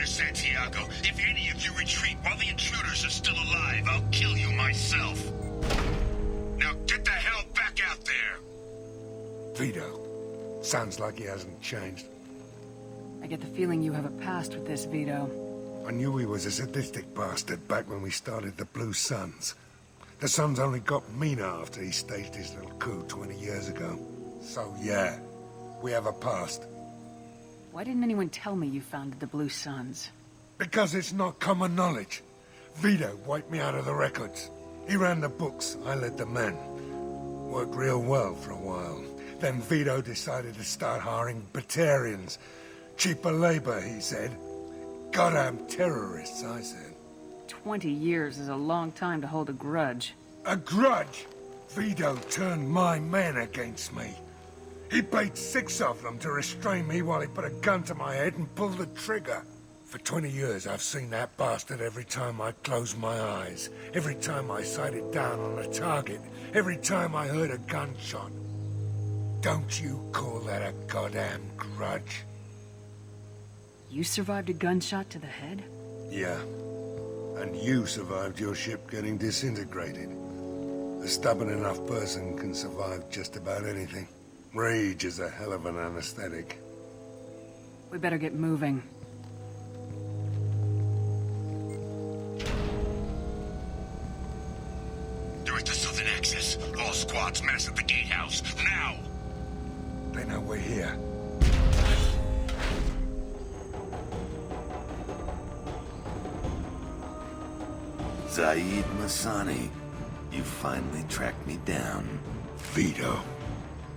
Commander Santiago. If any of you retreat while the intruders are still alive, I'll kill you myself. Now get the hell back out there! Vito. Sounds like he hasn't changed. I get the feeling you have a past with this, Vito. I knew he was a sadistic bastard back when we started the Blue Suns. The Suns only got meaner after he staged his little coup 20 years ago. So yeah, we have a past. Why didn't anyone tell me you founded the Blue Suns? Because it's not common knowledge. Vito wiped me out of the records. He ran the books, I led the men. Worked real well for a while. Then Vito decided to start hiring Batarians. Cheaper labor, he said. Goddamn terrorists, I said. 20 years is a long time to hold a grudge. A grudge? Vito turned my men against me. He paid 6 of them to restrain me while he put a gun to my head and pulled the trigger. For 20 years, I've seen that bastard every time I closed my eyes. Every time I sighted down on a target. Every time I heard a gunshot. Don't you call that a goddamn grudge? You survived a gunshot to the head? Yeah. And you survived your ship getting disintegrated. A stubborn enough person can survive just about anything. Rage is a hell of an anesthetic. We better get moving. There is the southern axis. All squads mass at the gatehouse. Now! They know we're here. Zaid Masani, you finally tracked me down. Vito.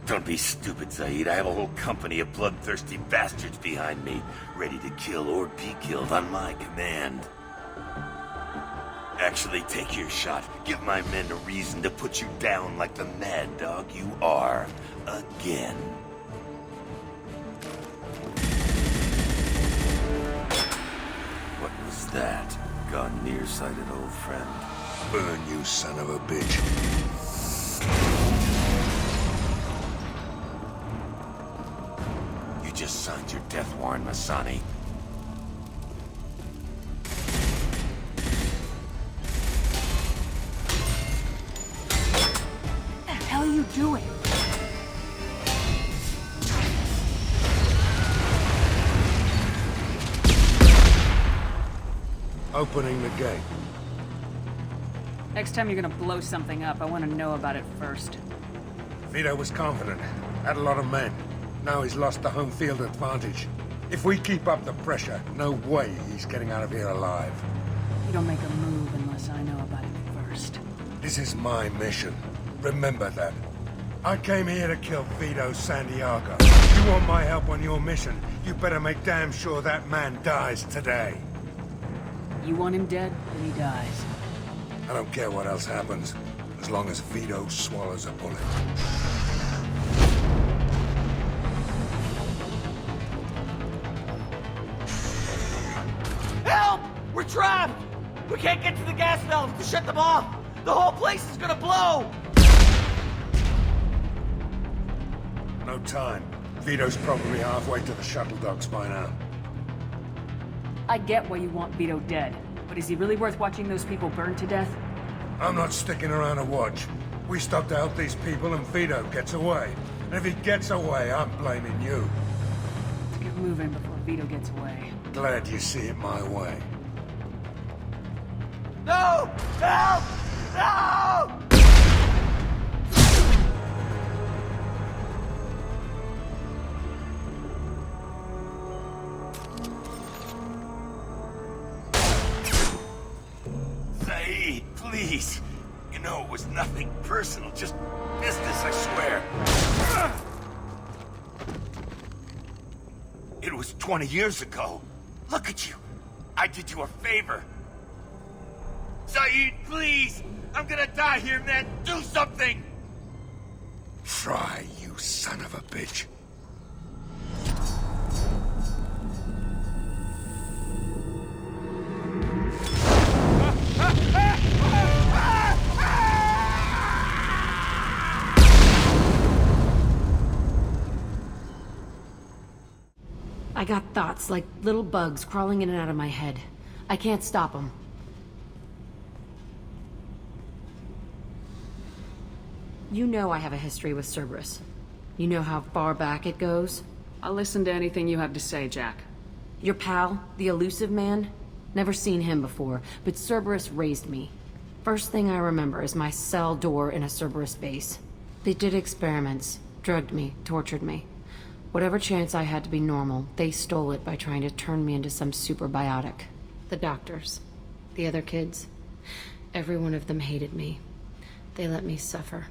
Don't be stupid, Zaid. I have a whole company of bloodthirsty bastards behind me, ready to kill or be killed on my command. Actually, take your shot. Give my men a reason to put you down like the mad dog you are. Again. What was that? Gone nearsighted, old friend. Burn, you son of a bitch. You just signed your death warrant, Masani. What the hell are you doing? Opening the gate. Next time you're gonna blow something up, I want to know about it first. Vito was confident. Had a lot of men. Now he's lost the home field advantage. If we keep up the pressure, no way he's getting out of here alive. You don't make a move unless I know about it first. This is my mission. Remember that. I came here to kill Vito Santiago. You want my help on your mission, you better make damn sure that man dies today. You want him dead, then he dies. I don't care what else happens, as long as Vito swallows a bullet. Help! We're trapped! We can't get to the gas valve to shut them off! The whole place is gonna blow! No time. Vito's probably halfway to the shuttle docks by now. I get why you want Vito dead, but is he really worth watching those people burn to death? I'm not sticking around to watch. We stop to help these people and Vito gets away. And if he gets away, I'm blaming you. Let's get moving before Vito gets away. Glad you see it my way. No! Help! No! Zaid, please. You know it was nothing personal, just business, I swear. It was 20 years ago. Look at you. I did you a favor. Zaid, please! I'm gonna die here, man! Do something! Try, you son of a bitch. I I got thoughts like little bugs crawling in and out of my head. I can't stop them. You know I have a history with Cerberus. You know how far back it goes? I'll listen to anything you have to say, Jack. Your pal, the elusive man? Never seen him before, but Cerberus raised me. First thing I remember is my cell door in a Cerberus base. They did experiments, drugged me, tortured me. Whatever chance I had to be normal, they stole it by trying to turn me into some superbiotic. The doctors, the other kids, every one of them hated me. They let me suffer.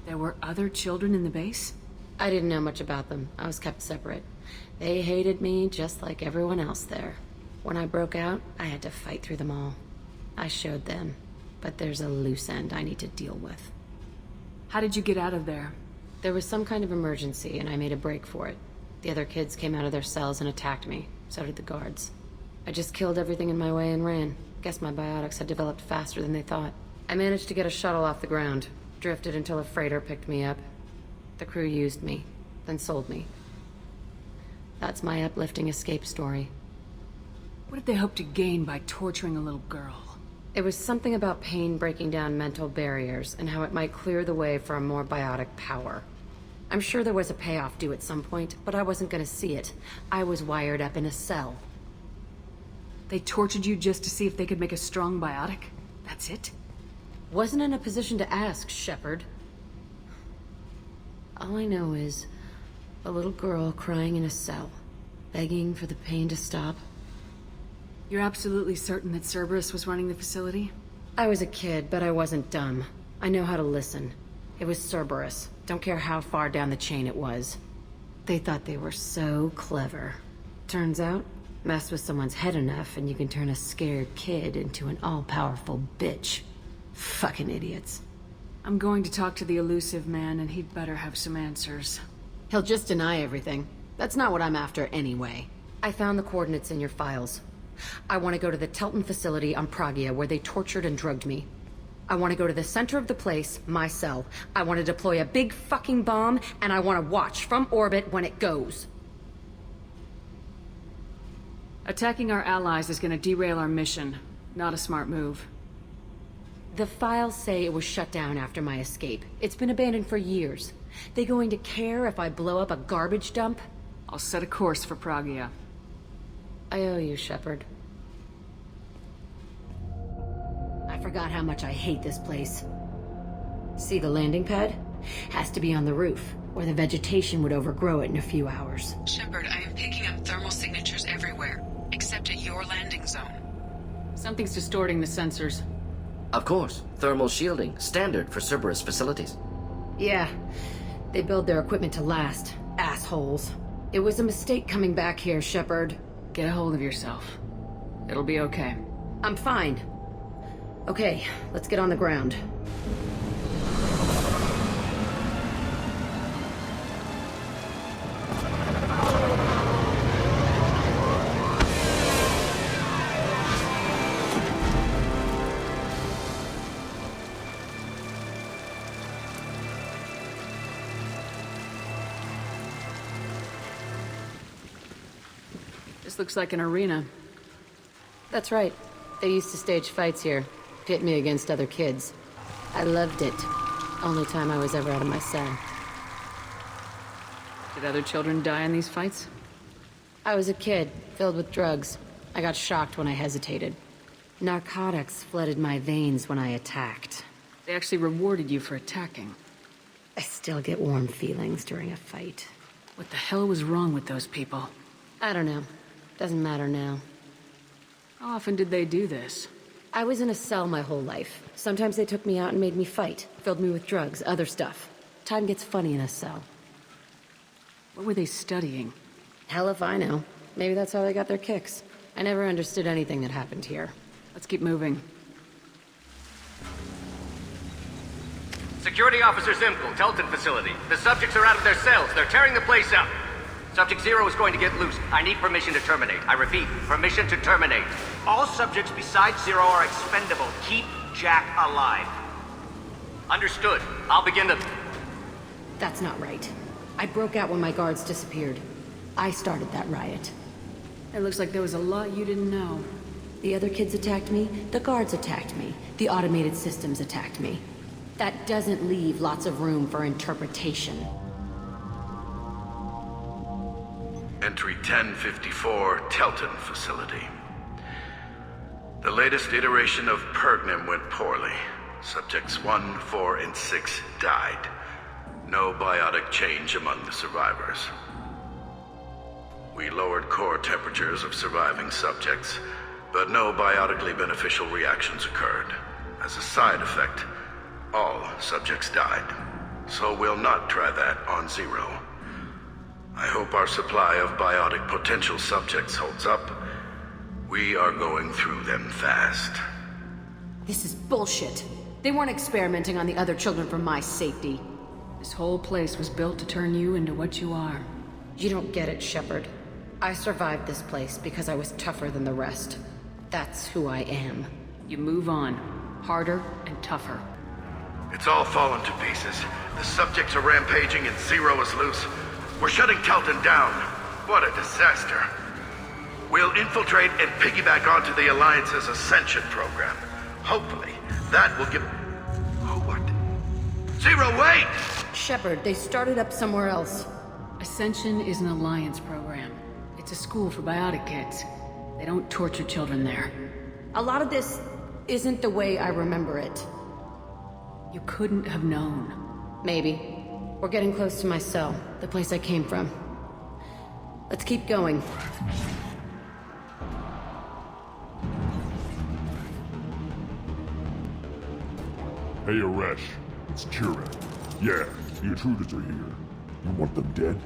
There were other children in the base? I didn't know much about them. I was kept separate. They hated me just like everyone else there. When I broke out, I had to fight through them all. I showed them, but there's a loose end I need to deal with. How did you get out of there? There was some kind of emergency, and I made a break for it. The other kids came out of their cells and attacked me. So did the guards. I just killed everything in my way and ran. Guess my biotics had developed faster than they thought. I managed to get a shuttle off the ground. Drifted until a freighter picked me up. The crew used me, then sold me. That's my uplifting escape story. What did they hope to gain by torturing a little girl? It was something about pain breaking down mental barriers and how it might clear the way for a more biotic power. I'm sure there was a payoff due at some point, but I wasn't gonna see it. I was wired up in a cell. They tortured you just to see if they could make a strong biotic? That's it? Wasn't in a position to ask, Shepard. All I know is a little girl crying in a cell, begging for the pain to stop. You're absolutely certain that Cerberus was running the facility? I was a kid, but I wasn't dumb. I know how to listen. It was Cerberus. Don't care how far down the chain it was. They thought they were so clever. Turns out, mess with someone's head enough and you can turn a scared kid into an all-powerful bitch. Fucking idiots. I'm going to talk to the elusive man, and he'd better have some answers. He'll just deny everything. That's not what I'm after anyway. I found the coordinates in your files. I want to go to the Telton facility on Pragia where they tortured and drugged me. I want to go to the center of the place, my cell. I want to deploy a big fucking bomb, and I want to watch from orbit when it goes. Attacking our allies is going to derail our mission. Not a smart move. The files say it was shut down after my escape. It's been abandoned for years. They going to care if I blow up a garbage dump? I'll set a course for Pragia. I owe you, Shepard. I forgot how much I hate this place. See the landing pad? Has to be on the roof, or the vegetation would overgrow it in a few hours. Shepard, I am picking up thermal signatures everywhere, except at your landing zone. Something's distorting the sensors. Of course. Thermal shielding. Standard for Cerberus facilities. Yeah. They build their equipment to last. Assholes. It was a mistake coming back here, Shepard. Get a hold of yourself. It'll be okay. I'm fine. Okay, let's get on the ground. This looks like an arena. That's right. They used to stage fights here. Pit me against other kids. I loved it. Only time I was ever out of my cell. Did other children die in these fights? I was a kid, filled with drugs. I got shocked when I hesitated. Narcotics flooded my veins when I attacked. They actually rewarded you for attacking. I still get warm feelings during a fight. What the hell was wrong with those people? I don't know. Doesn't matter now. How often did they do this? I was in a cell my whole life. Sometimes they took me out and made me fight. Filled me with drugs, other stuff. Time gets funny in a cell. What were they studying? Hell if I know. Maybe that's how they got their kicks. I never understood anything that happened here. Let's keep moving. Security Officer Zimkel, Telton facility. The subjects are out of their cells. They're tearing the place up. Subject Zero is going to get loose. I need permission to terminate. I repeat, permission to terminate. All subjects besides Zero are expendable. Keep Jack alive. Understood. I'll begin the... That's not right. I broke out when my guards disappeared. I started that riot. It looks like there was a lot you didn't know. The other kids attacked me, the guards attacked me, the automated systems attacked me. That doesn't leave lots of room for interpretation. Entry 1054, Telton Facility. The latest iteration of Pergnim went poorly. Subjects 1, 4, and 6 died. No biotic change among the survivors. We lowered core temperatures of surviving subjects, but no biotically beneficial reactions occurred. As a side effect, all subjects died. So we'll not try that on Zero. I hope our supply of biotic potential subjects holds up. We are going through them fast. This is bullshit. They weren't experimenting on the other children for my safety. This whole place was built to turn you into what you are. You don't get it, Shepard. I survived this place because I was tougher than the rest. That's who I am. You move on. Harder and tougher. It's all fallen to pieces. The subjects are rampaging and Zero is loose. We're shutting Telton down. What a disaster. We'll infiltrate and piggyback onto the Alliance's Ascension program. Hopefully, that will give... Oh, what? Zero, wait! Shepard, they started up somewhere else. Ascension is an Alliance program. It's a school for biotic kids. They don't torture children there. A lot of this isn't the way I remember it. You couldn't have known. Maybe. We're getting close to my cell, the place I came from. Let's keep going. Hey, Aresh. It's Kira. Yeah, the intruders are here. You want them dead?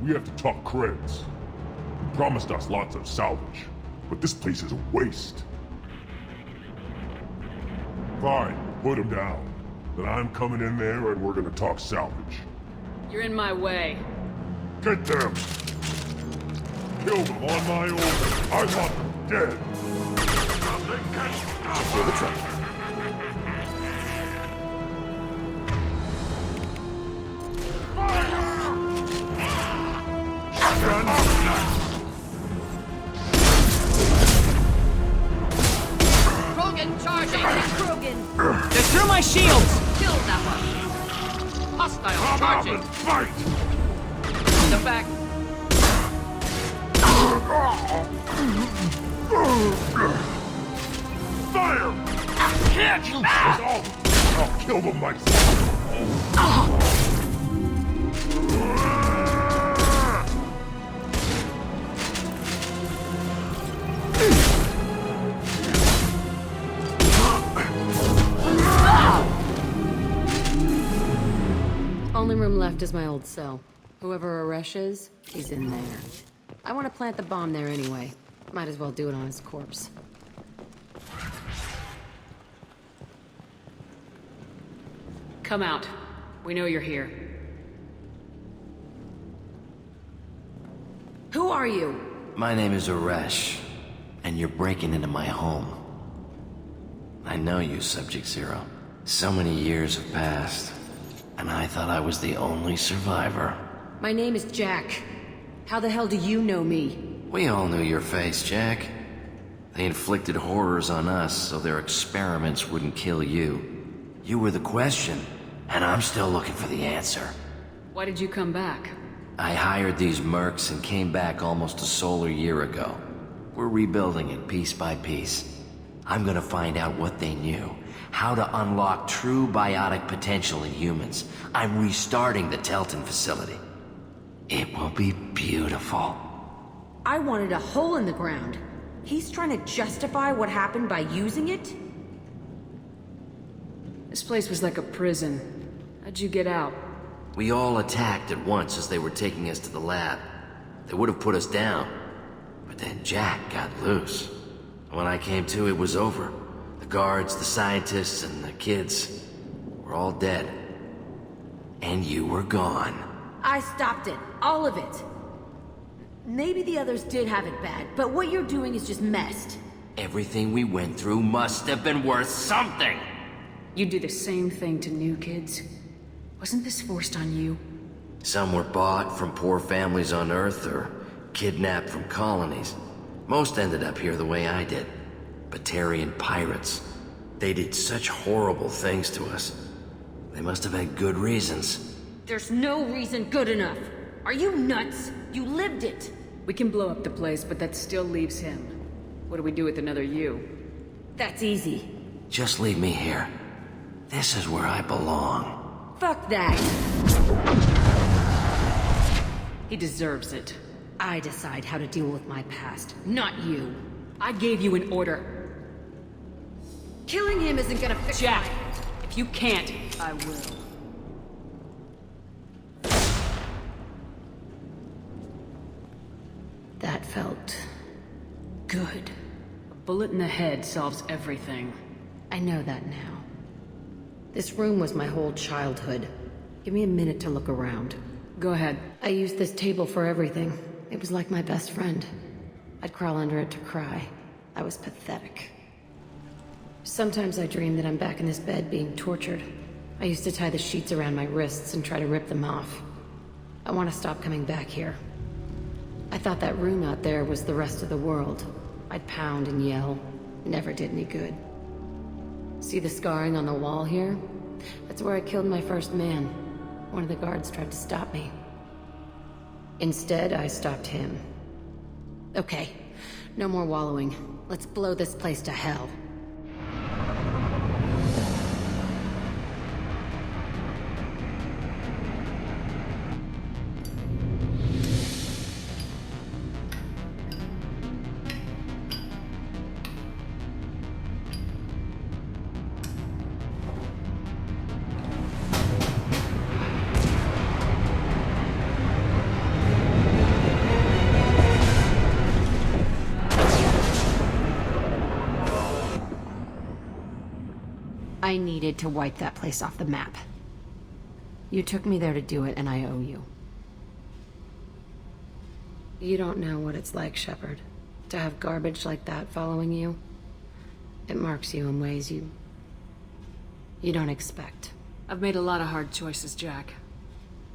We have to talk creds. You promised us lots of salvage, but this place is a waste. Fine, put them down. Then I'm coming in there and we're gonna talk salvage. You're in my way. Get them! Kill them on my order. I want them dead. Pull the truck. Krogan charging! Krogan! They're through my shields! Kill that one. Hostile Come out charging! and fight! The back. Fire! Can't you? I'll kill them myself. Only room left is my old cell. Whoever Aresh is, he's in there. I want to plant the bomb there anyway. Might as well do it on his corpse. Come out. We know you're here. Who are you? My name is Aresh, and you're breaking into my home. I know you, Subject Zero. So many years have passed, and I thought I was the only survivor. My name is Jack. How the hell do you know me? We all knew your face, Jack. They inflicted horrors on us so their experiments wouldn't kill you. You were the question, and I'm still looking for the answer. Why did you come back? I hired these mercs and came back almost a solar year ago. We're rebuilding it piece by piece. I'm gonna find out what they knew, how to unlock true biotic potential in humans. I'm restarting the Telton facility. It will be beautiful. I wanted a hole in the ground. He's trying to justify what happened by using it? This place was like a prison. How'd you get out? We all attacked at once as they were taking us to the lab. They would have put us down. But then Jack got loose. When I came to, it was over. The guards, the scientists, and the kids were all dead. And you were gone. I stopped it. All of it. Maybe the others did have it bad, but what you're doing is just messed. Everything we went through must have been worth something! You do the same thing to new kids. Wasn't this forced on you? Some were bought from poor families on Earth or kidnapped from colonies. Most ended up here the way I did. Batarian pirates. They did such horrible things to us. They must have had good reasons. There's no reason good enough. Are you nuts? You lived it. We can blow up the place, but that still leaves him. What do we do with another you? That's easy. Just leave me here. This is where I belong. Fuck that. He deserves it. I decide how to deal with my past, not you. I gave you an order. Killing him isn't gonna fix Jack, if you can't, I will. That felt good. A bullet in the head solves everything. I know that now. This room was my whole childhood. Give me a minute to look around. Go ahead. I used this table for everything. It was like my best friend. I'd crawl under it to cry. I was pathetic. Sometimes I dream that I'm back in this bed being tortured. I used to tie the sheets around my wrists and try to rip them off. I want to stop coming back here. I thought that room out there was the rest of the world. I'd pound and yell. Never did any good. See the scarring on the wall here? That's where I killed my first man. One of the guards tried to stop me. Instead, I stopped him. Okay, no more wallowing. Let's blow this place to hell. I needed to wipe that place off the map. You took me there to do it, and I owe you. You don't know what it's like, Shepard, to have garbage like that following you. It marks you in ways you don't expect. I've made a lot of hard choices, Jack.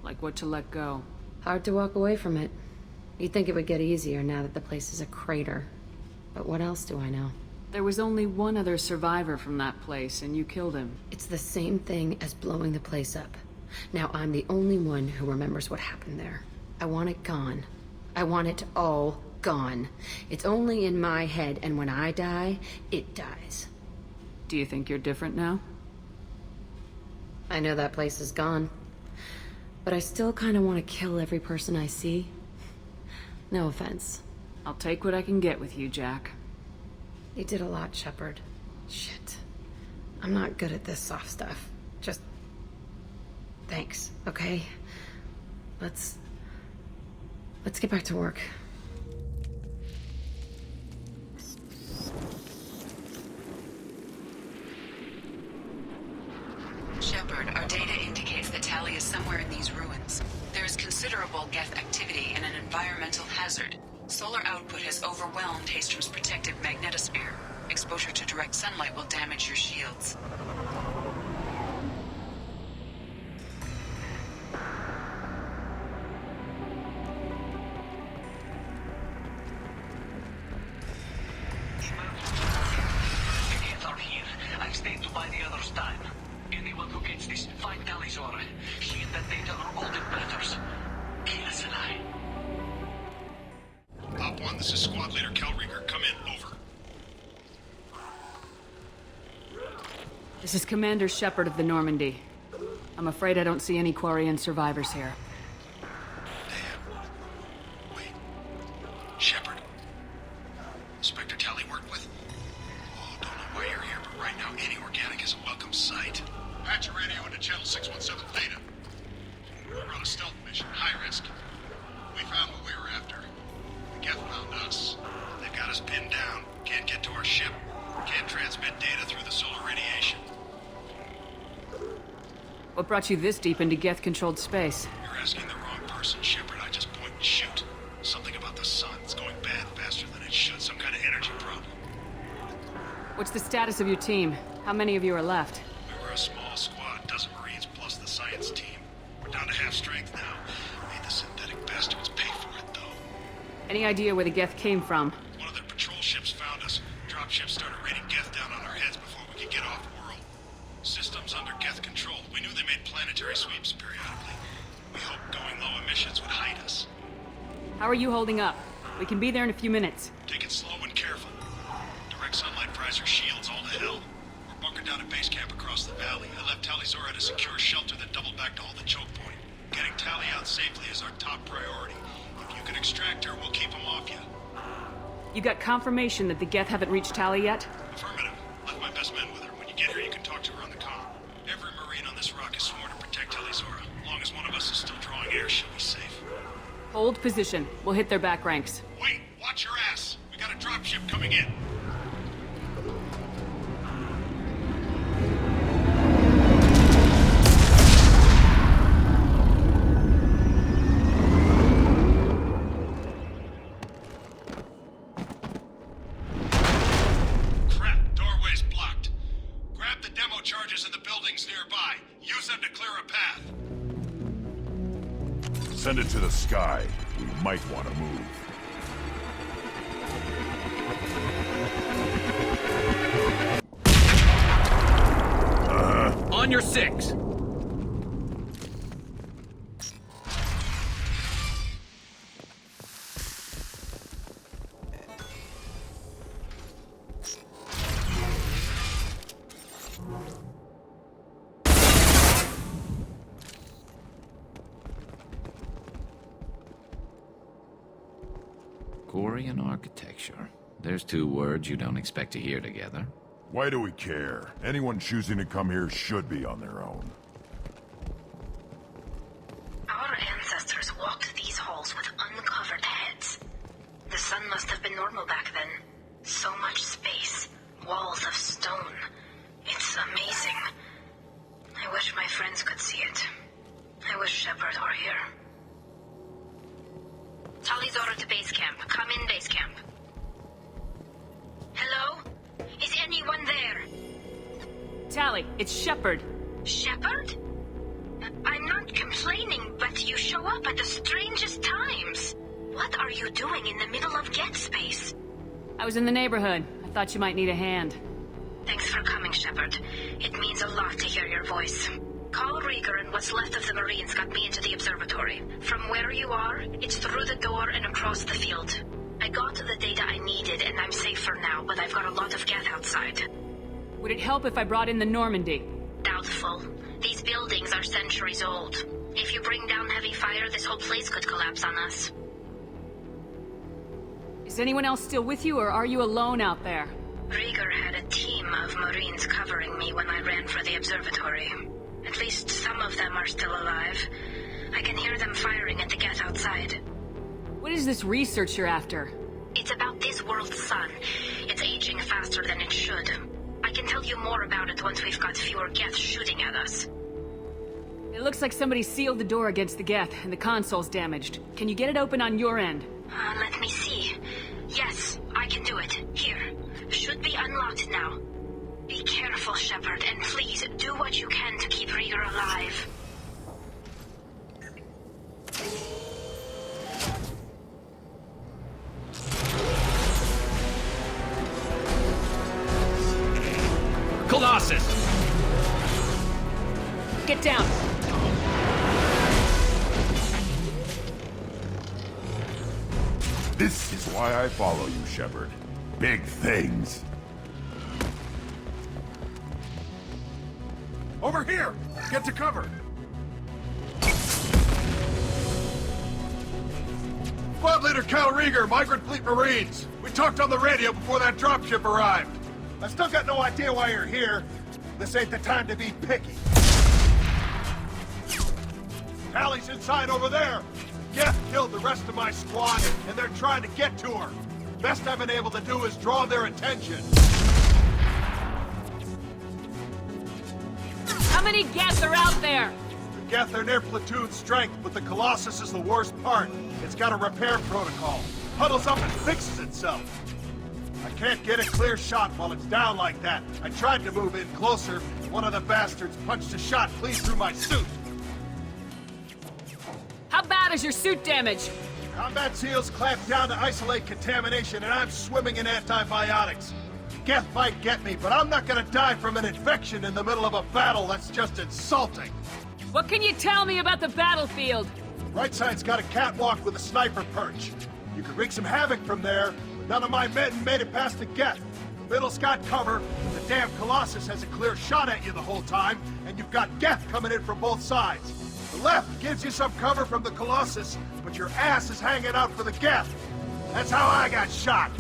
Like what to let go. Hard to walk away from it. You'd think it would get easier now that the place is a crater. But what else do I know? There was only one other survivor from that place, and you killed him. It's the same thing as blowing the place up. Now I'm the only one who remembers what happened there. I want it gone. I want it all gone. It's only in my head, and when I die, it dies. Do you think you're different now? I know that place is gone. But I still kind of want to kill every person I see. No offense. I'll take what I can get with you, Jack. You did a lot, Shepard. Shit. I'm not good at this soft stuff. Just... thanks, okay? Let's get back to work. Shepard, our data indicates that Tali is somewhere in these ruins. There is considerable Geth activity and an environmental hazard. Solar output has overwhelmed Hastrom's protective magnetosphere. Exposure to direct sunlight will damage your shields. This is Squad Leader Kelrieger. Come in. Over. This is Commander Shepard of the Normandy. I'm afraid I don't see any Quarian survivors here. Damn. Wait. Shepard. Inspector Tali worked with? Oh, don't know why you're here, but right now any organic is a welcome sight. Patch your radio into Channel 617 Theta. We're on a stealth mission, high risk. We found what we were after. The Geth found us. They've got us pinned down. Can't get to our ship. Can't transmit data through the solar radiation. What brought you this deep into Geth-controlled space? You're asking the wrong person, Shepard. I just point and shoot. Something about the sun. It's going bad faster than it should. Some kind of energy problem. What's the status of your team? How many of you are left? We were a small squad, dozen Marines plus the science team. We're down to half strength now. Any idea where the Geth came from? One of their patrol ships found us. Dropships started raining Geth down on our heads before we could get off-world. Systems under Geth control. We knew they made planetary sweeps periodically. We hoped going low emissions would hide us. How are you holding up? We can be there in a few minutes. Take it slow and careful. Direct sunlight fries our shields all to hell. We're bunkered down at base camp across the valley. I left Talizora at a secure shelter that doubled back to hold the choke point. Getting Tally out safely is our top priority. If you can extract her, we'll keep them off you. You got confirmation that the Geth haven't reached Tally yet? Affirmative. Left my best men with her. When you get here, you can talk to her on the comm. Every Marine on this rock is sworn to protect Talizora. As long as one of us is still drawing air, she'll be safe. Hold position. We'll hit their back ranks. Wait! Watch your ass! We got a dropship coming in. Crap, doorway's blocked. Grab the demo charges in the buildings nearby. Use them to clear a path. Send it to the sky. We might want to move. On your six! Korean architecture. There's two words you don't expect to hear together. Why do we care? Anyone choosing to come here should be on their own. Our ancestors walked these halls with uncovered heads. The sun must have been normal back then. So much space. Walls of stone. It's amazing. I wish my friends could see it. I wish Shepard were here. Talizora to base camp. Come in, base camp. Hello? Is anyone there? Tally, it's Shepard. Shepard? I'm not complaining, but you show up at the strangest times. What are you doing in the middle of Geth space? I was in the neighborhood. I thought you might need a hand. Thanks for coming, Shepard. It means a lot to hear your voice. Call Rieger and what's left of the Marines got me into the observatory. From where you are, it's through the door and across the field. I got the data I needed and I'm safe for now, but I've got a lot of Geth outside. Would it help if I brought in the Normandy? Doubtful. These buildings are centuries old. If you bring down heavy fire, this whole place could collapse on us. Is anyone else still with you, or are you alone out there? Rieger had a team of Marines covering me when I ran for the observatory. At least some of them are still alive. I can hear them firing at the Geth outside. What is this research you're after? It's about this world's sun. It's aging faster than it should. I can tell you more about it once we've got fewer Geth shooting at us. It looks like somebody sealed the door against the Geth, and the console's damaged. Can you get it open on your end? Let me see. Yes, I can do it. Here. Should be unlocked now. Be careful, Shepard, and please do what you can to keep Rieger alive. Colossus! Get down! This is why I follow you, Shepard. Big things. Over here! Get to cover! Squad Leader Cal Rieger, Migrant Fleet Marines. We talked on the radio before that dropship arrived. I still got no idea why you're here. This ain't the time to be picky. Tally's inside over there. Geth killed the rest of my squad, and they're trying to get to her. Best I've been able to do is draw their attention. How many Geth are out there? The Geth are near platoon strength, but the Colossus is the worst part. It's got a repair protocol. Huddles up and fixes itself. I can't get a clear shot while it's down like that. I tried to move in closer. One of the bastards punched a shot clean through my suit. How bad is your suit damage? Combat SEALs clamped down to isolate contamination, and I'm swimming in antibiotics. Geth might get me, but I'm not gonna die from an infection in the middle of a battle. That's just insulting. What can you tell me about the battlefield? Right side's got a catwalk with a sniper perch. You could wreak some havoc from there, but none of my men made it past the Geth. The middle's got cover, the damn Colossus has a clear shot at you the whole time, and you've got Geth coming in from both sides. The left gives you some cover from the Colossus, but your ass is hanging out for the Geth. That's how I got shot.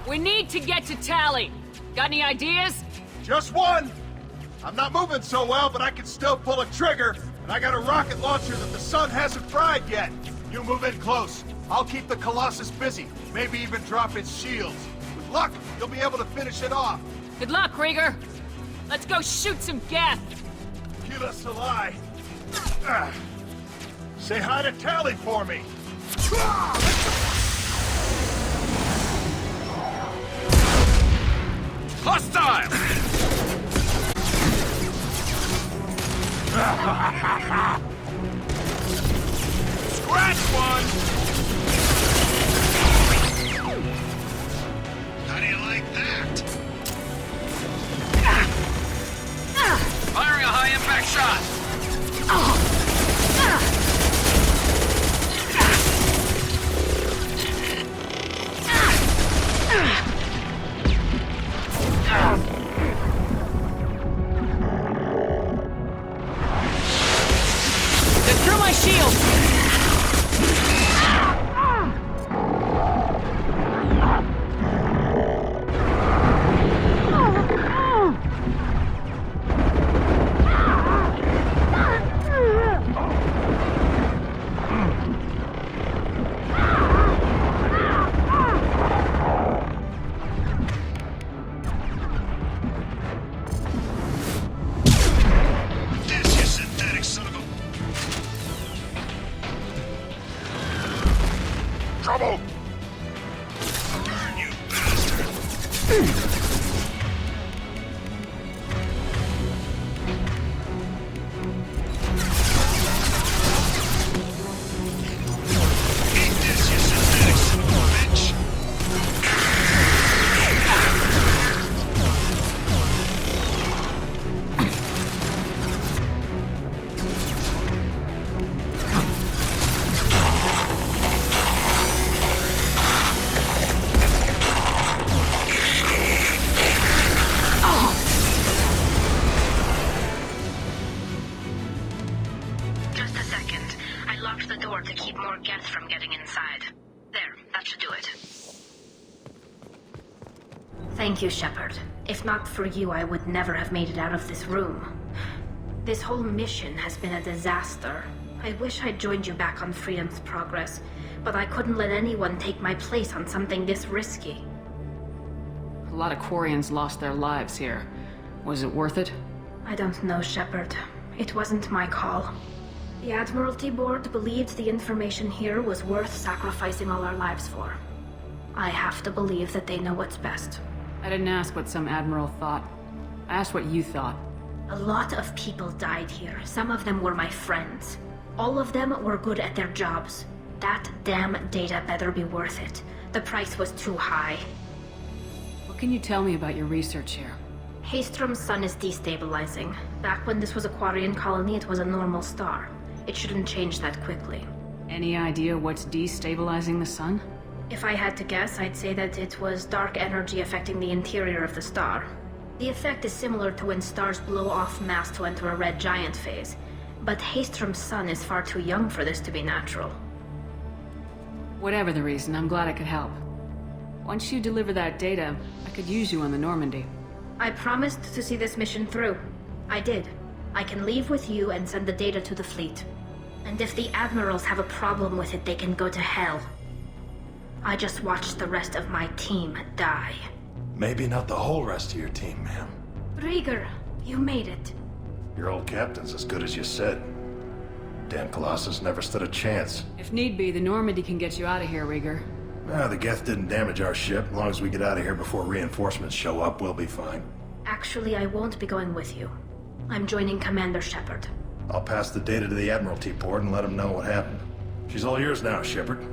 We need to get to Tally. Got any ideas? Just one. I'm not moving so well, but I can still pull a trigger, and I got a rocket launcher that the sun hasn't fried yet. You move in close. I'll keep the Colossus busy, maybe even drop its shields. With luck, you'll be able to finish it off. Good luck, Rieger. Let's go shoot some Geth. Kila Salai. Say hi to Tally for me. Hostile! Scratch one! How do you like that? Firing a high-impact shot! Just through my shield! Trouble! Burn, you bastard! Eat this, you synthetic son of a bitch! Just a second. I locked the door to keep more Geth from getting inside. There, that should do it. Thank you, Shepard. If not for you, I would never have made it out of this room. This whole mission has been a disaster. I wish I'd joined you back on Freedom's Progress, but I couldn't let anyone take my place on something this risky. A lot of Quarians lost their lives here. Was it worth it? I don't know, Shepard. It wasn't my call. The Admiralty Board believed the information here was worth sacrificing all our lives for. I have to believe that they know what's best. I didn't ask what some admiral thought. I asked what you thought. A lot of people died here. Some of them were my friends. All of them were good at their jobs. That damn data better be worth it. The price was too high. What can you tell me about your research here? Hastrom's sun is destabilizing. Back when this was a Quarian colony, it was a normal star. It shouldn't change that quickly. Any idea what's destabilizing the sun? If I had to guess, I'd say that it was dark energy affecting the interior of the star. The effect is similar to when stars blow off mass to enter a red giant phase. But Hastrom's sun is far too young for this to be natural. Whatever the reason, I'm glad I could help. Once you deliver that data, I could use you on the Normandy. I promised to see this mission through. I did. I can leave with you and send the data to the fleet. And if the admirals have a problem with it, they can go to hell. I just watched the rest of my team die. Maybe not the whole rest of your team, ma'am. Rieger, you made it. Your old captain's as good as you said. Damn Colossus never stood a chance. If need be, the Normandy can get you out of here, Rieger. The Geth didn't damage our ship. As long as we get out of here before reinforcements show up, we'll be fine. Actually, I won't be going with you. I'm joining Commander Shepard. I'll pass the data to the Admiralty Board and let them know what happened. She's all yours now, Shepard.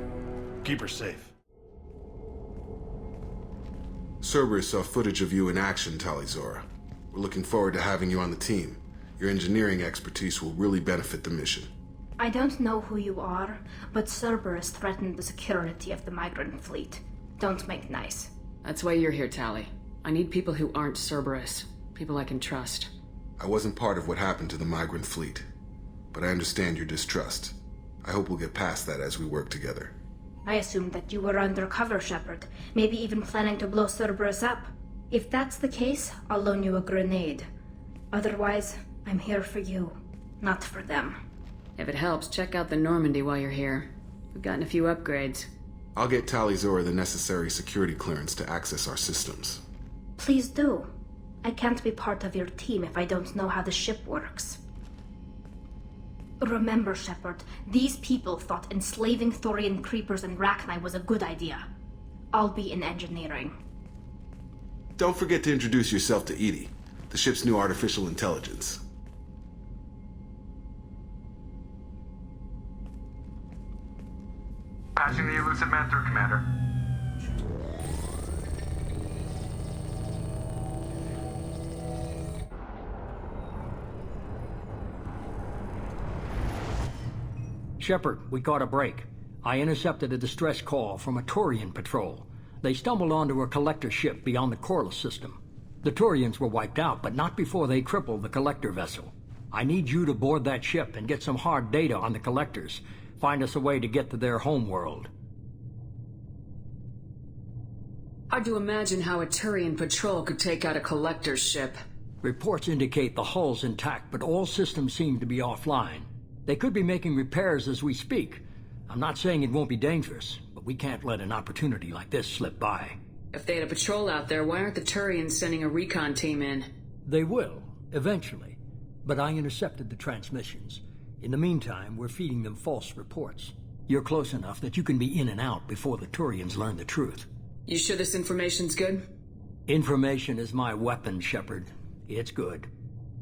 Keep her safe. Cerberus saw footage of you in action, Talizora. We're looking forward to having you on the team. Your engineering expertise will really benefit the mission. I don't know who you are, but Cerberus threatened the security of the migrant fleet. Don't make nice. That's why you're here, Tali. I need people who aren't Cerberus. People I can trust. I wasn't part of what happened to the migrant fleet, but I understand your distrust. I hope we'll get past that as we work together. I assumed that you were undercover, Shepard. Maybe even planning to blow Cerberus up. If that's the case, I'll loan you a grenade. Otherwise, I'm here for you, not for them. If it helps, check out the Normandy while you're here. We've gotten a few upgrades. I'll get Talizora the necessary security clearance to access our systems. Please do. I can't be part of your team if I don't know how the ship works. Remember, Shepard, these people thought enslaving Thorian creepers and Rachni was a good idea. I'll be in engineering. Don't forget to introduce yourself to EDI, the ship's new artificial intelligence. Patching the elusive man through, Commander. Shepard, we caught a break. I intercepted a distress call from a Turian patrol. They stumbled onto a collector ship beyond the Corliss system. The Turians were wiped out, but not before they crippled the collector vessel. I need you to board that ship and get some hard data on the collectors. Find us a way to get to their homeworld. Hard to imagine how a Turian patrol could take out a collector's ship. Reports indicate the hull's intact, but all systems seem to be offline. They could be making repairs as we speak. I'm not saying it won't be dangerous, but we can't let an opportunity like this slip by. If they had a patrol out there, why aren't the Turians sending a recon team in? They will, eventually. But I intercepted the transmissions. In the meantime, we're feeding them false reports. You're close enough that you can be in and out before the Turians learn the truth. You sure this information's good? Information is my weapon, Shepard. It's good.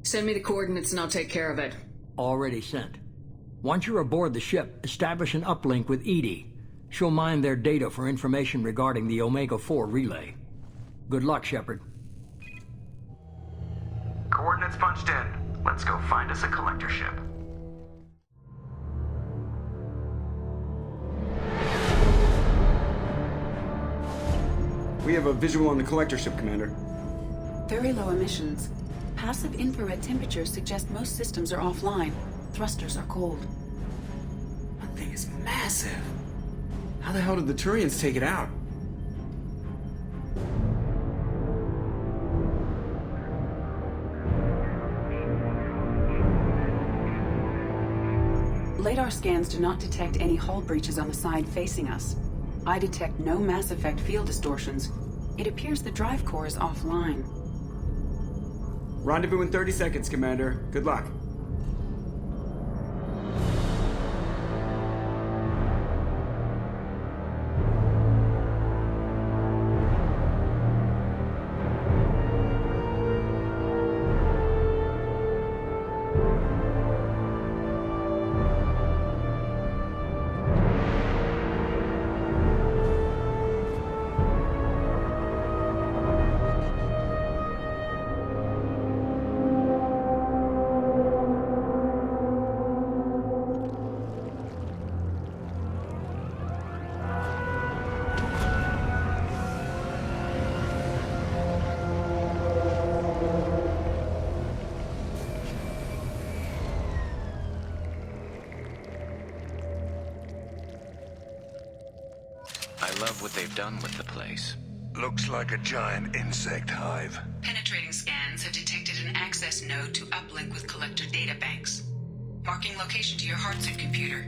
Send me the coordinates and I'll take care of it. Already sent. Once you're aboard the ship, establish an uplink with EDI. She'll mine their data for information regarding the Omega-4 relay. Good luck, Shepard. Coordinates punched in. Let's go find us a collector ship. We have a visual on the collector ship, Commander. Very low emissions. Passive infrared temperatures suggest most systems are offline. Thrusters are cold. That thing is massive. How the hell did the Turians take it out? LADAR scans do not detect any hull breaches on the side facing us. I detect no mass effect field distortions. It appears the drive core is offline. Rendezvous in 30 seconds, Commander. Good luck. I love what they've done with the place. Looks like a giant insect hive. Penetrating scans have detected an access node to uplink with collector data banks. Marking location to your heartsuit computer.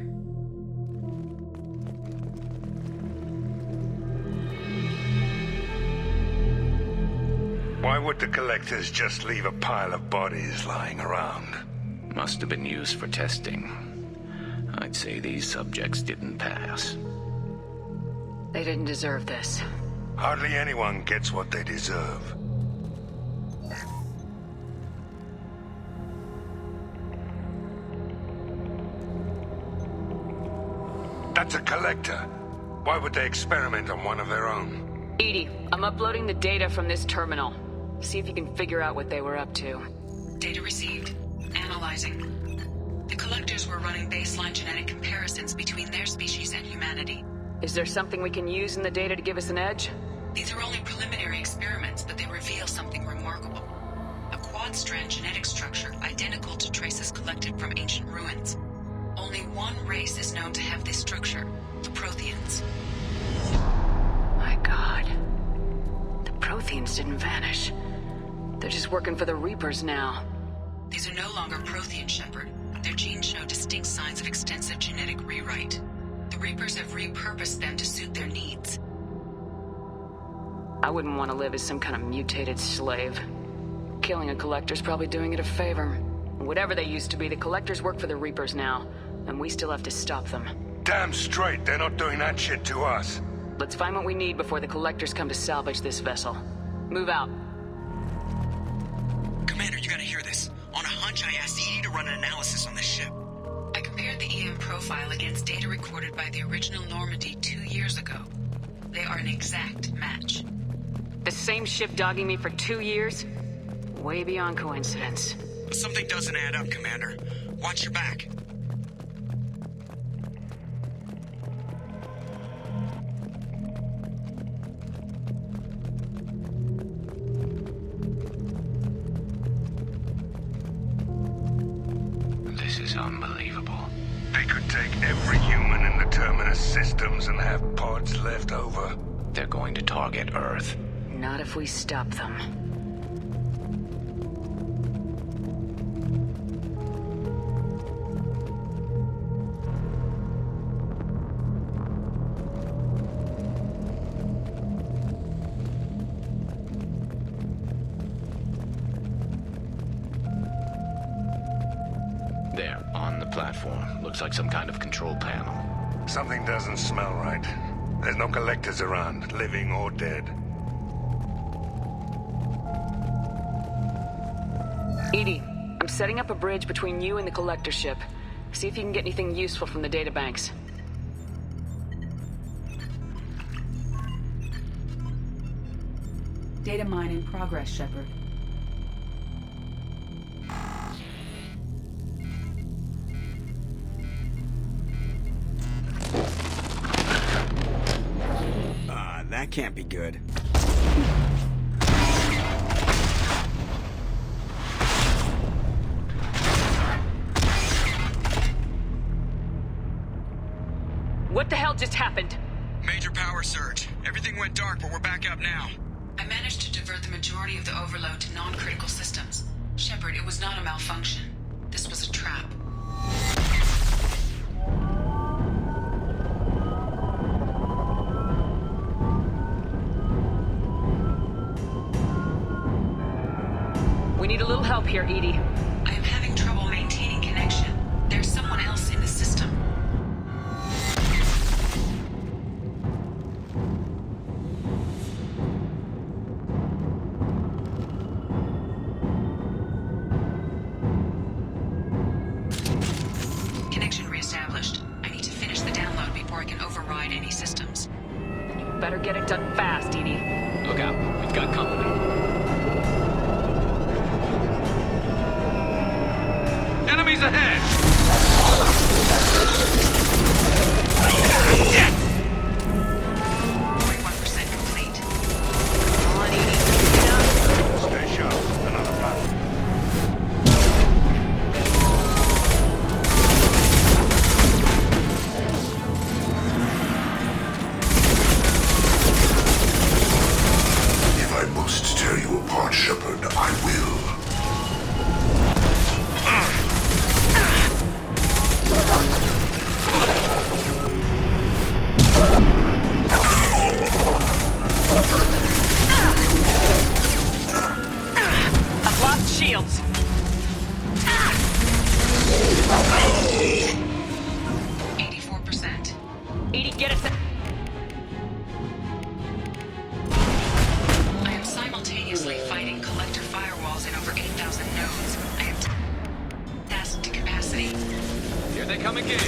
Why would the collectors just leave a pile of bodies lying around? Must have been used for testing. I'd say these subjects didn't pass. They didn't deserve this. Hardly anyone gets what they deserve. That's a collector. Why would they experiment on one of their own? Edie, I'm uploading the data from this terminal. See if you can figure out what they were up to. Data received. Analyzing. The collectors were running baseline genetic comparisons between their species and humanity. Is there something we can use in the data to give us an edge? These are only preliminary experiments, but they reveal something remarkable. A quad-strand genetic structure identical to traces collected from ancient ruins. Only one race is known to have this structure, the Protheans. My God. The Protheans didn't vanish. They're just working for the Reapers now. These are no longer Prothean, Shepard. Their genes show distinct signs of extensive genetic rewrite. The Reapers have repurposed them to suit their needs. I wouldn't want to live as some kind of mutated slave. Killing a collector's probably doing it a favor. Whatever they used to be, the collectors work for the Reapers now, and we still have to stop them. Damn straight, they're not doing that shit to us. Let's find what we need before the collectors come to salvage this vessel. Move out. Commander, you gotta hear this. On a hunch, I asked Edie to run an analysis on this ship. I compared the EM profile against data recorded by the original Normandy 2 years ago. They are an exact match. The same ship dogging me for 2 years? Way beyond coincidence. Something doesn't add up, Commander. Watch your back. This is unbelievable. They could take every human in the Terminus systems and have pods left over. They're going to target Earth. Not if we stop them. There, on the platform. Looks like some kind of control panel. Something doesn't smell right. There's no collectors around, living or dead. Edie, I'm setting up a bridge between you and the collector ship. See if you can get anything useful from the databanks. Data mine in progress, Shepard. That can't be good. What the hell just happened? Major power surge. Everything went dark, but we're back up now. I managed to divert the majority of the overload to non-critical systems. Shepard, it was not a malfunction. This was a trap. We need a little help here, Edie. I am having trouble maintaining connection. There's someone else in the system. Connection reestablished. I need to finish the download before I can override any systems. Then you better get it done fast, Edie. Look out. We've got company. Enemies ahead! 41% complete. Come on, Edie. Get up. Stay sharp. Another path. If I must tear you apart, Shepard, I will. I've lost shields. 84%. Edie, get us. I am simultaneously fighting collector firewalls in over 8,000 nodes. I am tasked to capacity. Here they come again.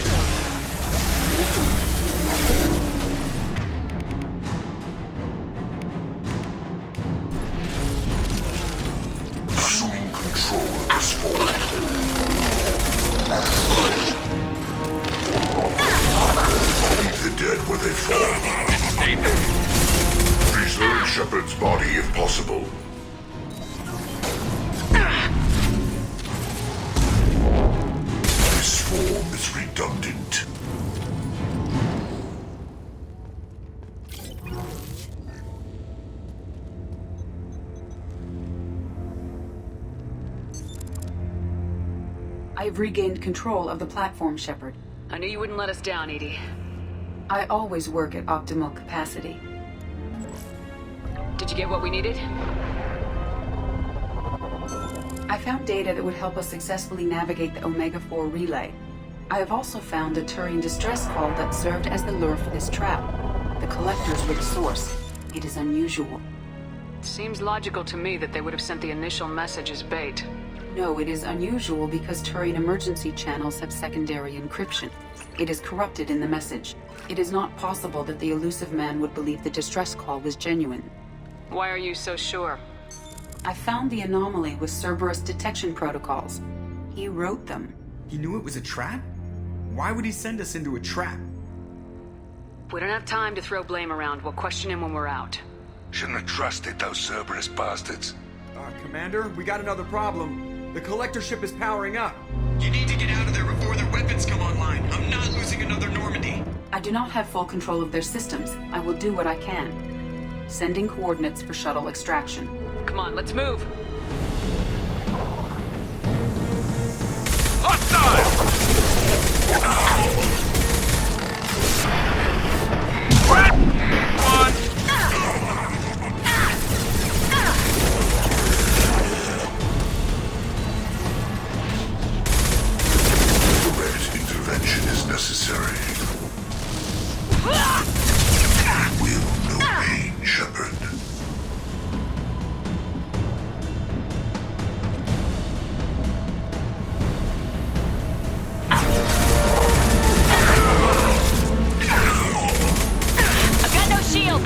body if possible. This form is redundant. I've regained control of the platform, Shepard. I knew you wouldn't let us down, Edie. I always work at optimal capacity. Did you get what we needed? I found data that would help us successfully navigate the Omega-4 relay. I have also found a Turian distress call that served as the lure for this trap. The collectors were the source. It is unusual. Seems logical to me that they would have sent the initial message as bait. No, it is unusual because Turian emergency channels have secondary encryption. It is corrupted in the message. It is not possible that the elusive man would believe the distress call was genuine. Why are you so sure? I found the anomaly with Cerberus detection protocols. He wrote them. He knew it was a trap? Why would he send us into a trap? We don't have time to throw blame around. We'll question him when we're out. Shouldn't have trusted those Cerberus bastards. Commander, we got another problem. The collector ship is powering up. You need to get out of there before their weapons come online. I'm not losing another Normandy. I do not have full control of their systems. I will do what I can. Sending coordinates for shuttle extraction. Come on, let's move. Direct intervention is necessary. Will no pain, Shepard. I've got no shield.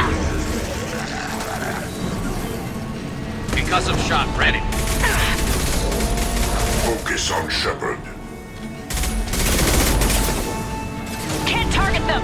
Concussive shot ready. Focus on Shepard. Can't target them.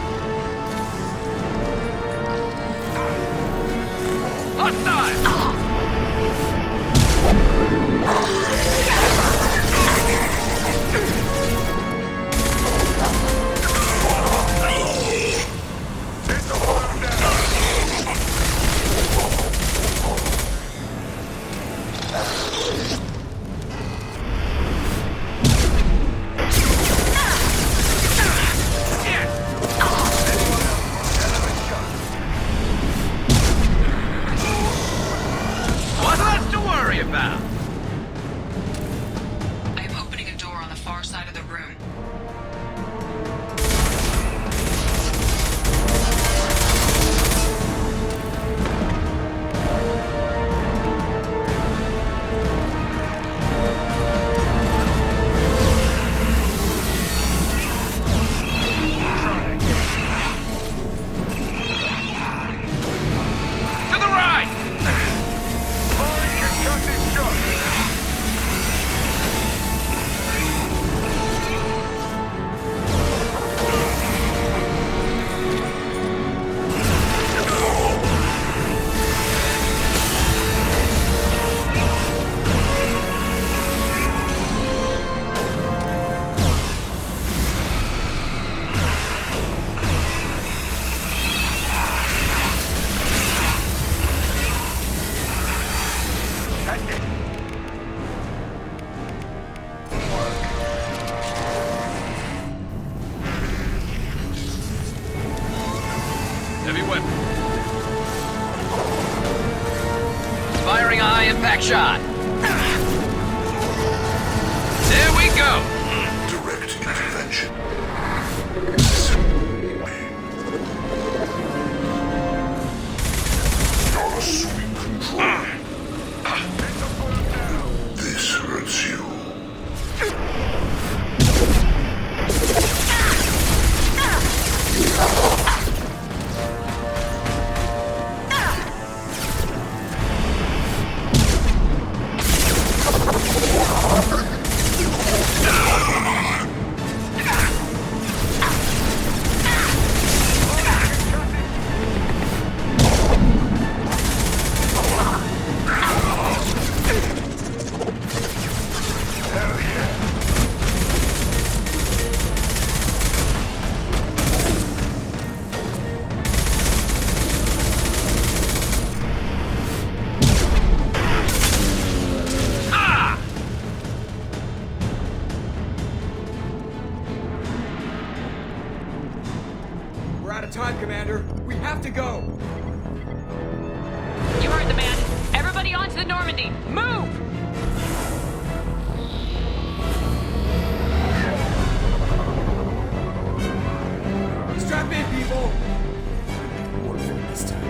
What's left to worry about? I am opening a door on the far side of the room. To the right! Heavy weapon. Firing a high-impact shot. There we go. Direct intervention. You're assuming control. This hurts you. out of time, Commander. We have to go. You heard the man. Everybody onto the Normandy. Move! Strap in, people. Work for it this time.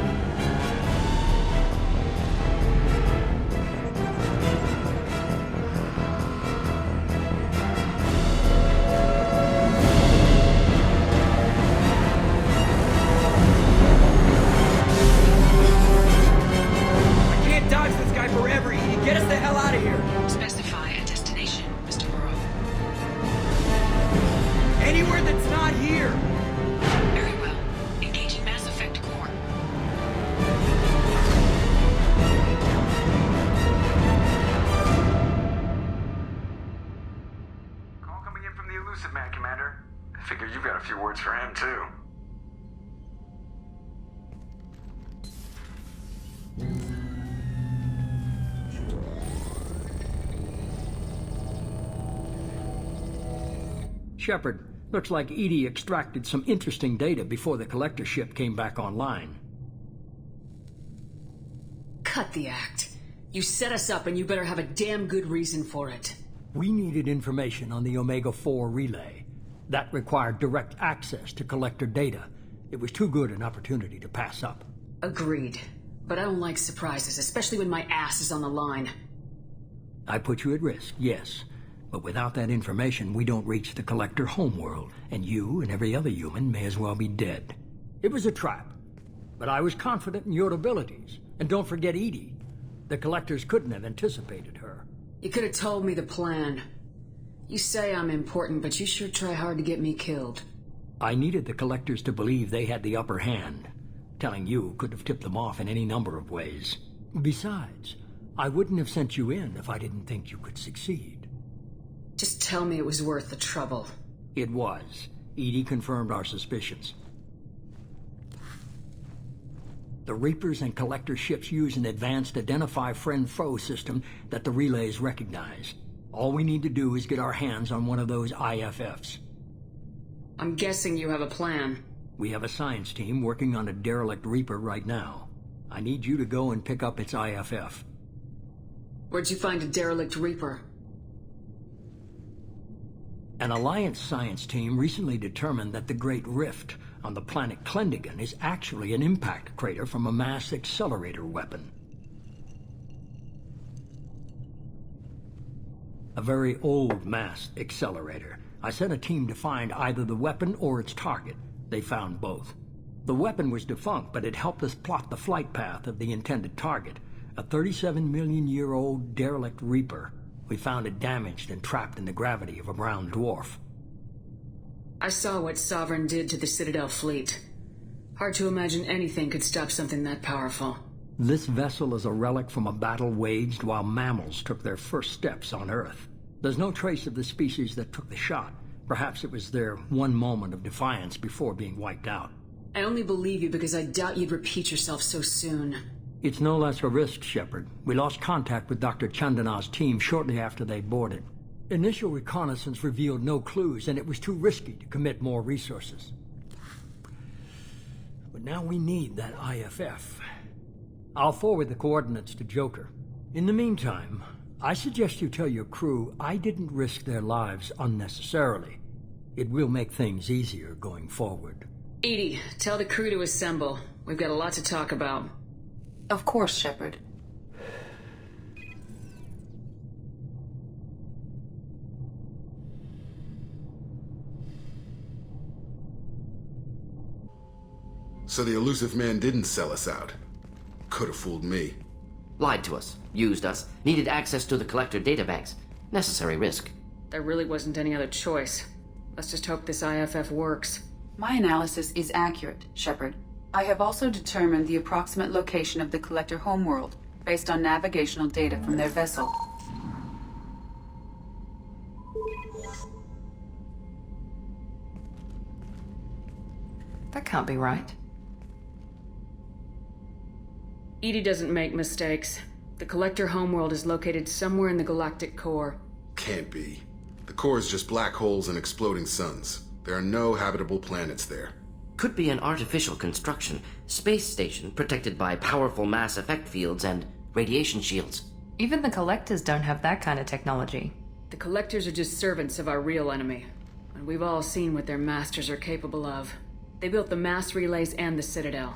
Dodge this guy forever, Edie. Get us the hell out of here. Specify a destination, Mr. Burrow. Anywhere that's not here. Very well. Engaging Mass Effect core. Call coming in from the Elusive Man, Commander. I figure you've got a few words for him, too. Shepard, looks like Edie extracted some interesting data before the collector ship came back online. Cut the act. You set us up and you better have a damn good reason for it. We needed information on the Omega-4 relay. That required direct access to collector data. It was too good an opportunity to pass up. Agreed. But I don't like surprises, especially when my ass is on the line. I put you at risk, yes. But without that information, we don't reach the collector homeworld, and you and every other human may as well be dead. It was a trap, but I was confident in your abilities. And don't forget Edie. The collectors couldn't have anticipated her. You could have told me the plan. You say I'm important, but you sure try hard to get me killed. I needed the collectors to believe they had the upper hand. Telling you could have tipped them off in any number of ways. Besides, I wouldn't have sent you in if I didn't think you could succeed. Just tell me it was worth the trouble. It was. Edie confirmed our suspicions. The Reapers and Collector ships use an advanced Identify Friend-Foe system that the relays recognize. All we need to do is get our hands on one of those IFFs. I'm guessing you have a plan. We have a science team working on a derelict Reaper right now. I need you to go and pick up its IFF. Where'd you find a derelict Reaper? An Alliance science team recently determined that the Great Rift on the planet Klendigan is actually an impact crater from a mass accelerator weapon. A very old mass accelerator. I sent a team to find either the weapon or its target. They found both. The weapon was defunct, but it helped us plot the flight path of the intended target, a 37-million-year-old derelict Reaper. We found it damaged and trapped in the gravity of a brown dwarf. I saw what Sovereign did to the Citadel fleet. Hard to imagine anything could stop something that powerful. This vessel is a relic from a battle waged while mammals took their first steps on Earth. There's no trace of the species that took the shot. Perhaps it was their one moment of defiance before being wiped out. I only believe you because I doubt you'd repeat yourself so soon. It's no less a risk, Shepard. We lost contact with Dr. Chandana's team shortly after they boarded. Initial reconnaissance revealed no clues, and it was too risky to commit more resources. But now we need that IFF. I'll forward the coordinates to Joker. In the meantime, I suggest you tell your crew I didn't risk their lives unnecessarily. It will make things easier going forward. Edie, tell the crew to assemble. We've got a lot to talk about. Of course, Shepard. So the elusive man didn't sell us out. Could have fooled me. Lied to us, used us, needed access to the collector databanks. Necessary risk. There really wasn't any other choice. Let's just hope this IFF works. My analysis is accurate, Shepard. I have also determined the approximate location of the collector homeworld based on navigational data from their vessel. That can't be right. Edie doesn't make mistakes. The collector homeworld is located somewhere in the galactic core. Can't be. The core is just black holes and exploding suns. There are no habitable planets there. Could be an artificial construction, space station protected by powerful mass effect fields and radiation shields. Even the Collectors don't have that kind of technology. The Collectors are just servants of our real enemy, and we've all seen what their masters are capable of. They built the mass relays and the Citadel.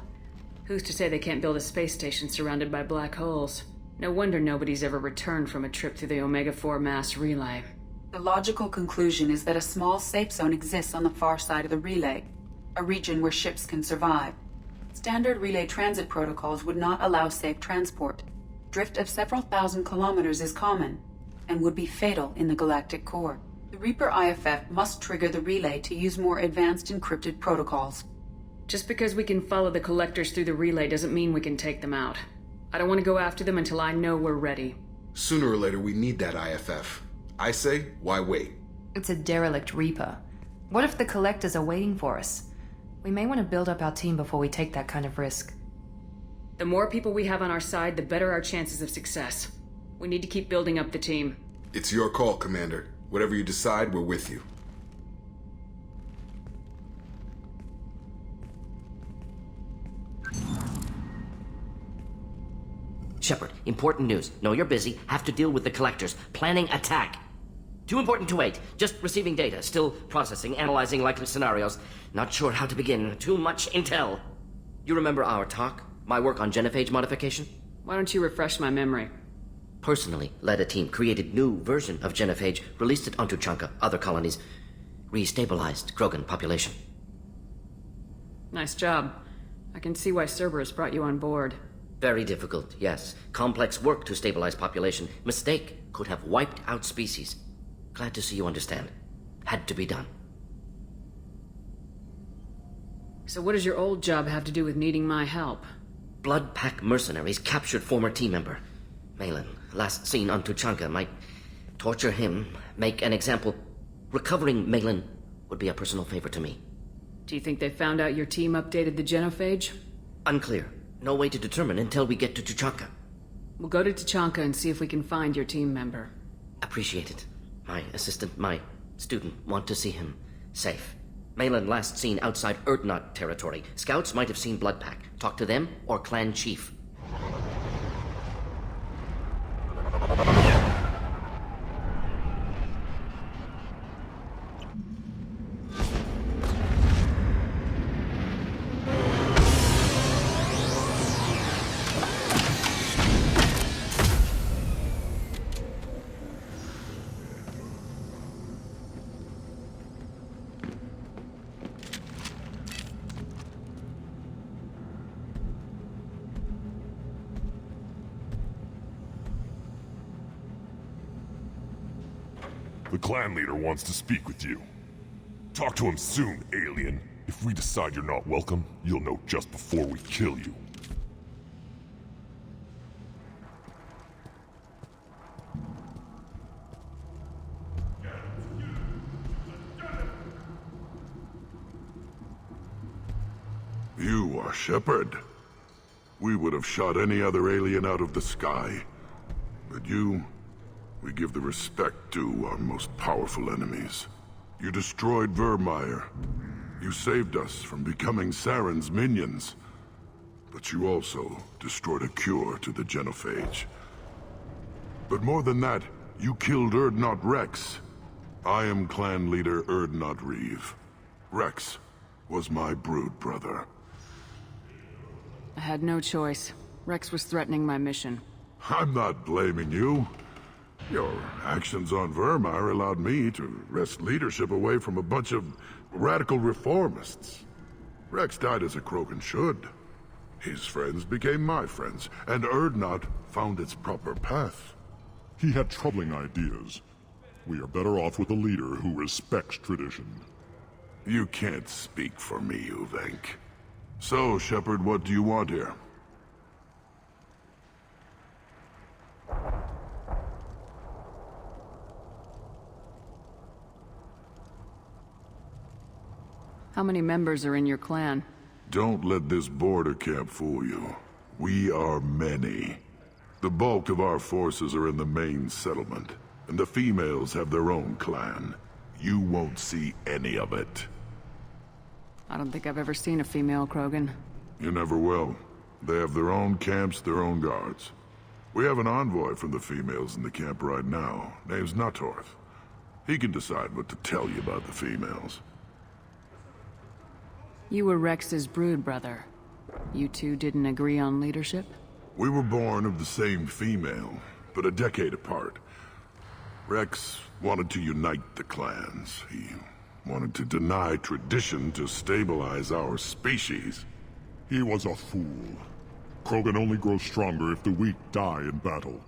Who's to say they can't build a space station surrounded by black holes? No wonder nobody's ever returned from a trip through the Omega-4 mass relay. The logical conclusion is that a small safe zone exists on the far side of the relay, a region where ships can survive. Standard relay transit protocols would not allow safe transport. Drift of several thousand kilometers is common, and would be fatal in the galactic core. The Reaper IFF must trigger the relay to use more advanced encrypted protocols. Just because we can follow the Collectors through the relay doesn't mean we can take them out. I don't want to go after them until I know we're ready. Sooner or later, we need that IFF. I say, why wait? It's a derelict Reaper. What if the Collectors are waiting for us? We may want to build up our team before we take that kind of risk. The more people we have on our side, the better our chances of success. We need to keep building up the team. It's your call, Commander. Whatever you decide, we're with you. Shepard, important news. Know you're busy. Have to deal with the Collectors. Planning attack. Too important to wait. Just receiving data. Still processing, analyzing likely scenarios. Not sure how to begin. Too much intel. You remember our talk? My work on genophage modification? Why don't you refresh my memory? Personally led a team, created new version of genophage, released it onto Chunka, other colonies, restabilized Krogan population. Nice job. I can see why Cerberus brought you on board. Very difficult, yes. Complex work to stabilize population. Mistake could have wiped out species. Glad to see you understand. Had to be done. So what does your old job have to do with needing my help? Blood Pack mercenaries captured former team member. Malin, last seen on Tuchanka, might torture him, make an example. Recovering Malin would be a personal favor to me. Do you think they found out your team updated the genophage? Unclear. No way to determine until we get to Tuchanka. We'll go to Tuchanka and see if we can find your team member. Appreciate it. My assistant, my student, want to see him safe. Malin last seen outside Erdnot territory. Scouts might have seen Blood Pack. Talk to them or clan chief. The clan leader wants to speak with you. Talk to him soon, alien. If we decide you're not welcome, you'll know just before we kill you. You are Shepard. We would have shot any other alien out of the sky. But you... we give the respect due our most powerful enemies. You destroyed Vermeer. You saved us from becoming Saren's minions. But you also destroyed a cure to the genophage. But more than that, you killed Erdnot Rex. I am clan leader Erdnot Reeve. Rex was my brood brother. I had no choice. Rex was threatening my mission. I'm not blaming you. Your actions on Vermeer allowed me to wrest leadership away from a bunch of radical reformists. Rex died as a Krogan should. His friends became my friends, and Erdnot found its proper path. He had troubling ideas. We are better off with a leader who respects tradition. You can't speak for me, Uvenk. So, Shepard, what do you want here? How many members are in your clan? Don't let this border camp fool you. We are many. The bulk of our forces are in the main settlement, and the females have their own clan. You won't see any of it. I don't think I've ever seen a female Krogan. You never will. They have their own camps, their own guards. We have an envoy from the females in the camp right now. Name's Natorth. He can decide what to tell you about the females. You were Rex's brood brother. You two didn't agree on leadership? We were born of the same female, but a decade apart. Rex wanted to unite the clans. He wanted to deny tradition to stabilize our species. He was a fool. Krogan only grow stronger if the weak die in battle.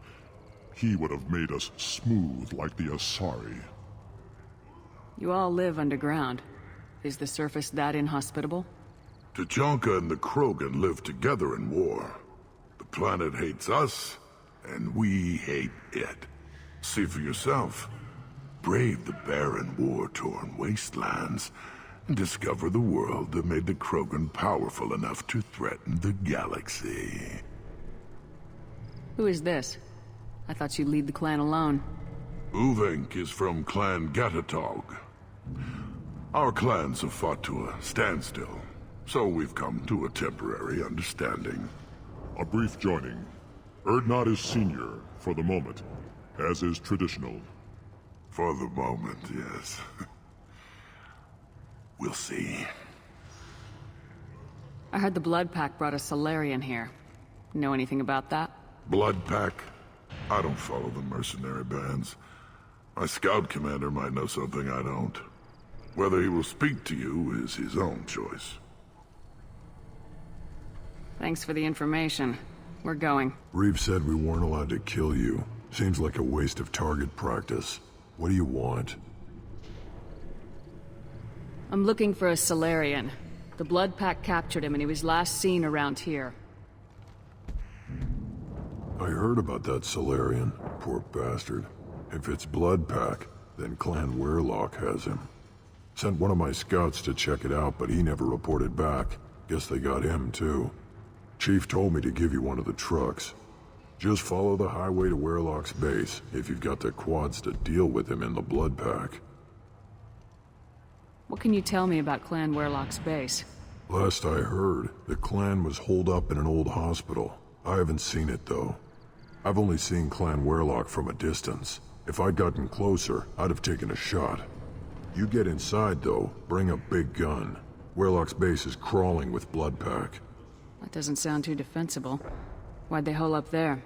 He would have made us smooth like the Asari. You all live underground. Is the surface that inhospitable? Tuchanka and the Krogan live together in war. The planet hates us, and we hate it. See for yourself. Brave the barren, war-torn wastelands, and discover the world that made the Krogan powerful enough to threaten the galaxy. Who is this? I thought you'd lead the clan alone. Uvink is from Clan Gatatog. Our clans have fought to a standstill, so we've come to a temporary understanding. A brief joining. Erdnot is senior, for the moment, as is traditional. For the moment, yes. We'll see. I heard the Blood Pack brought a Solarian here. Know anything about that? Blood Pack? I don't follow the mercenary bands. My scout commander might know something I don't. Whether he will speak to you is his own choice. Thanks for the information. We're going. Reeve said we weren't allowed to kill you. Seems like a waste of target practice. What do you want? I'm looking for a Solarian. The Blood Pack captured him and he was last seen around here. I heard about that Solarian. Poor bastard. If it's Blood Pack, then Clan Weirlock has him. Sent one of my scouts to check it out, but he never reported back. Guess they got him, too. Chief told me to give you one of the trucks. Just follow the highway to Weirlock's base, if you've got the quads to deal with him in the Blood Pack. What can you tell me about Clan Weirlock's base? Last I heard, the clan was holed up in an old hospital. I haven't seen it, though. I've only seen Clan Weirlock from a distance. If I'd gotten closer, I'd have taken a shot. You get inside, though, bring a big gun. Weirlock's base is crawling with Blood Pack. That doesn't sound too defensible. Why'd they hole up there?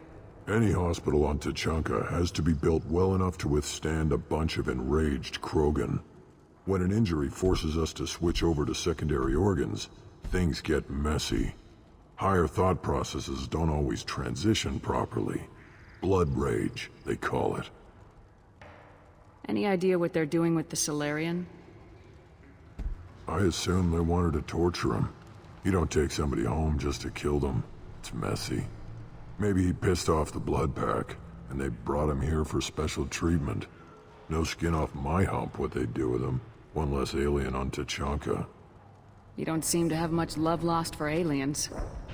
Any hospital on Tuchanka has to be built well enough to withstand a bunch of enraged Krogan. When an injury forces us to switch over to secondary organs, things get messy. Higher thought processes don't always transition properly. Blood rage, they call it. Any idea what they're doing with the Solarian? I assume they wanted to torture him. You don't take somebody home just to kill them. It's messy. Maybe he pissed off the Blood Pack, and they brought him here for special treatment. No skin off my hump what they'd do with him. One less alien on Tuchanka. You don't seem to have much love lost for aliens.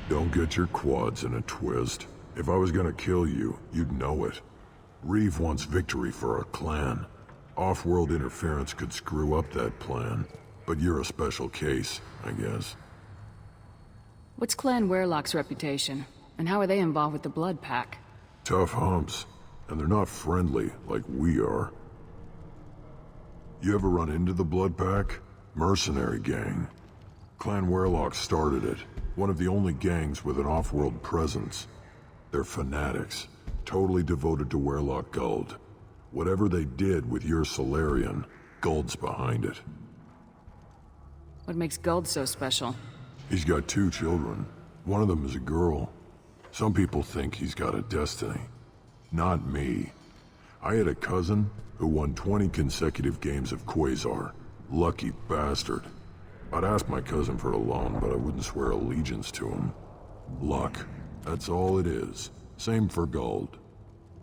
Don't get your quads in a twist. If I was gonna kill you, you'd know it. Reeve wants victory for our clan. Off-world interference could screw up that plan. But you're a special case, I guess. What's Clan Weirlock's reputation? And how are they involved with the Blood Pack? Tough humps. And they're not friendly like we are. You ever run into the Blood Pack? Mercenary gang. Clan Weirlock started it. One of the only gangs with an off-world presence. They're fanatics. Totally devoted to Weirlock Guld. Whatever they did with your Solarian, Guld's behind it. What makes Guld so special? He's got 2 children. One of them is a girl. Some people think he's got a destiny. Not me. I had a cousin who won 20 consecutive games of Quasar. Lucky bastard. I'd ask my cousin for a loan, but I wouldn't swear allegiance to him. Luck. That's all it is. Same for Guld.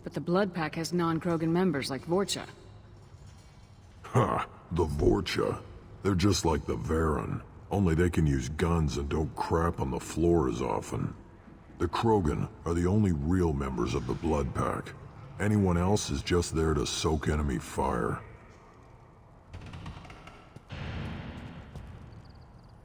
But the Blood Pack has non-Krogan members like Vorcha. Ha! The Vorcha. They're just like the Varen. Only they can use guns and don't crap on the floor as often. The Krogan are the only real members of the Blood Pack. Anyone else is just there to soak enemy fire.